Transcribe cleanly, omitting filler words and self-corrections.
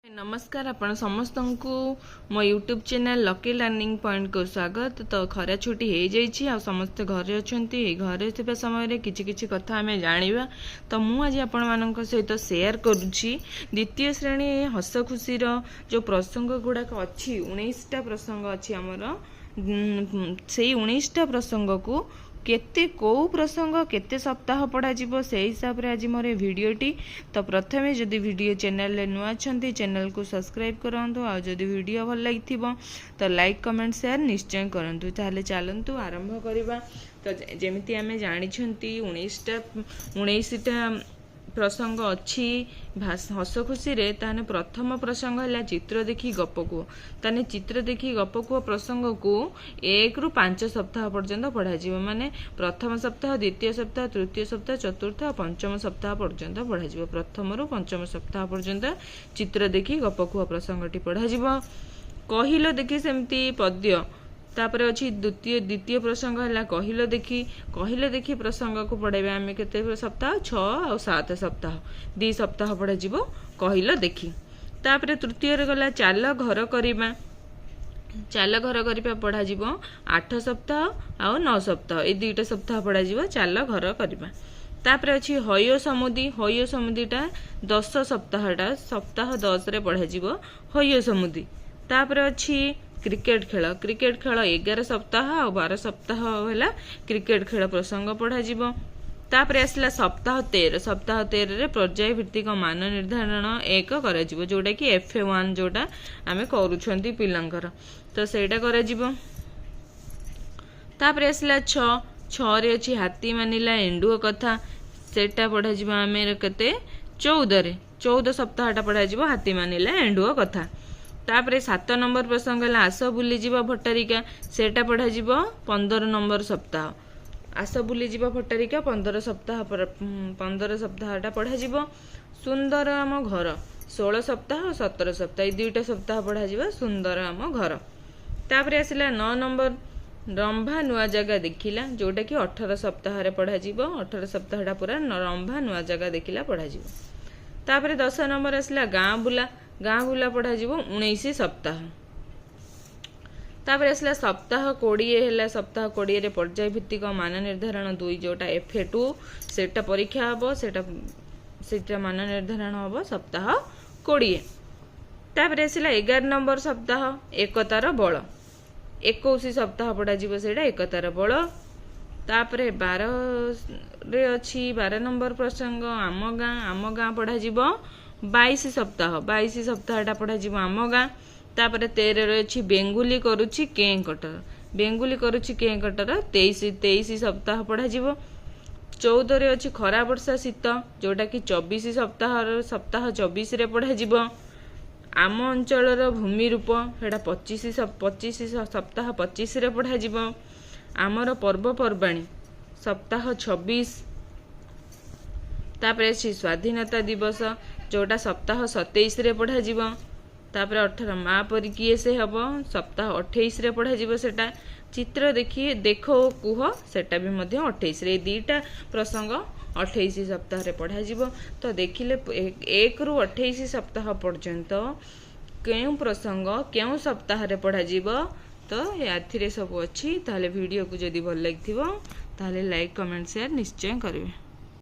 नमस्कार आपण समस्त को मो YouTube channel lucky learning point को स्वागत। तो खरा छुट्टी हो जाइए आ समस्ते घरे अच्छा घरे थे समय किछि किछि कथा आम जाना। तो मुझे आपण मान सहित शेयर करुच्ची द्वितीय श्रेणी हस खुशी जो प्रसंग गुड़ाक अच्छी 19टा प्रसंग अच्छी आमर से 19टा प्रसंग को केते को प्रसंग केते सप्ताह पढ़ा जीवो से हिसाब रे आज मोर वीडियोटी। तो प्रथमे जदि वीडियो चैनल रे नुआ छंती चैनल को सब्सक्राइब करंतु आ जदि वीडियो भल लागिथिबो तो लाइक कमेंट शेयर निश्चय करंतु। ताहले चलंतु आरंभ करबा। तो जेमिति आमे जानि छंती 19टा प्रसंग अच्छी हस खुशी रे ताने प्रथम प्रसंग है चित्र देखी गप को ताने चित्र देखी गप को प्रसंग को 1 ରୁ 5 सप्ताह पर्यंत पढ़ा जीवो। माने प्रथम सप्ताह द्वितीय सप्ताह तृतीय सप्ताह चतुर्थ और पंचम सप्ताह पर्यंत पढ़ा जीवो। प्रथम ରୁ पंचम सप्ताह पर्यंत चित्र देखी गप को प्रसंगटी पढ़ा जीवो। कहिलो देखी सेमती पद्य तापर अच्छी द्वितीय प्रसंग है कहिलो देखी प्रसंग को पढ़ाइबा आम केते सप्ताह 6 और 7 सप्ताह 2 सप्ताह पढ़ा जीवो कहिलो देखी। तापर तृतीय रे गला चाल घर करिबा पढ़ा जीवो 8 सप्ताह और 9 सप्ताह ए 2टा सप्ताह पढ़ा जीवो चाल घर करिबा। तापर अच्छी हयो समुदीटा 10 सप्ताह 10 रे पढ़ा जीवो हयो समुदी। तापर अच्छी क्रिकेट खेल 11 सप्ताह और 12 सप्ताह है क्रिकेट खेल प्रसंग पढ़ा जीवो। तापर आसला सप्ताह 13 रे पर्याय भित्तिक मान निर्धारण 1 करा जीवो जोटा कि FA1 जोटा आमे करूछंती पिलांकर तो सेटा करा जीवो। तापर आसला 6 रे अछि हाथी मानिला एंडुओ कथा सेटा पढ़ा जीवो आमे केते 14 सप्ताहटा पढ़ा जीवो हाथी मानिला एंडुओ कथा। तापर 7 नंबर प्रसंग है आस बुली जीवा भट्टारिका सेटा पढ़ा जीवो 15 नंबर सप्ताह आस बुली जीवा भट्टारिका 15 सप्ताहटा पढ़ा जीवो। सुंदर आम घर 16 सप्ताह और 17 सप्ताह ये 2टा सप्ताह पढ़ा जीवो सुंदर आम घर। तापर आसला 9 नंबर रंभा नुआ जगह देखिला जोटा कि 18 सप्ताह रे पढ़ा जीवो 18 सप्ताहटा पूरा रंभा नुआ जगह देखिला पढ़ा जीवो। तापर 10 नंबर आसला गाँ बुला पढ़ा जीवो 19 सप्ताह। तापर आसला सप्ताह 20 है सप्ताह 20 रे पर्याय भित्तिक मान निर्धारण 2 जोटा FA2 सेटा परीक्षा हबो सेटा मान निर्धारण हबो सप्ताह 20। तापर आसला 11 नंबर सप्ताह एकतार बल 21 सप्ताह पढ़ा जीवो सेटा एकतार बल। तापर 12 रे अछि 12 नंबर प्रसंग आम गाँ पढ़ा जीवो 22 सप्ताहटा पढ़ा जीवो आम गाँ। तापर 13 रे अछि बेंगुली करूछि कें कटर 23 सप्ताह पढ़ा जीवो। 14 रे अछि खरा वर्षा शीत जोटा कि 24 सप्ताह 24 रे पढ़ा जीवो। आम अंचलर भूमि रूप हेडा 25 सप्ताह 25 रे पढ़ा जीवो। आमर पर्वपर्वाणी सप्ताह 26। तापर अछि स्वाधीनता दिवस जोटा सप्ताह 27 रे पढ़ा जीवो। तापर 18 माँ परी किए से हबो सप्ताह 28 रे पढ़ा जीवो सेटा। चित्र देखिए देखो कुह सेटा भी मध्य 28 रे 2टा प्रसंग 28 सप्ताह रे पढ़ा जीवो। तो देखिले 1 ରୁ 28 सप्ताह पर्यंत केउ प्रसंग केउ सप्ताह रे पढ़ा जीवो तो याथिरे सब अच्छी। ताहले वीडियो को जदि भल लागिथिबो ताहले लाइक कमेंट शेयर निश्चय करिवे।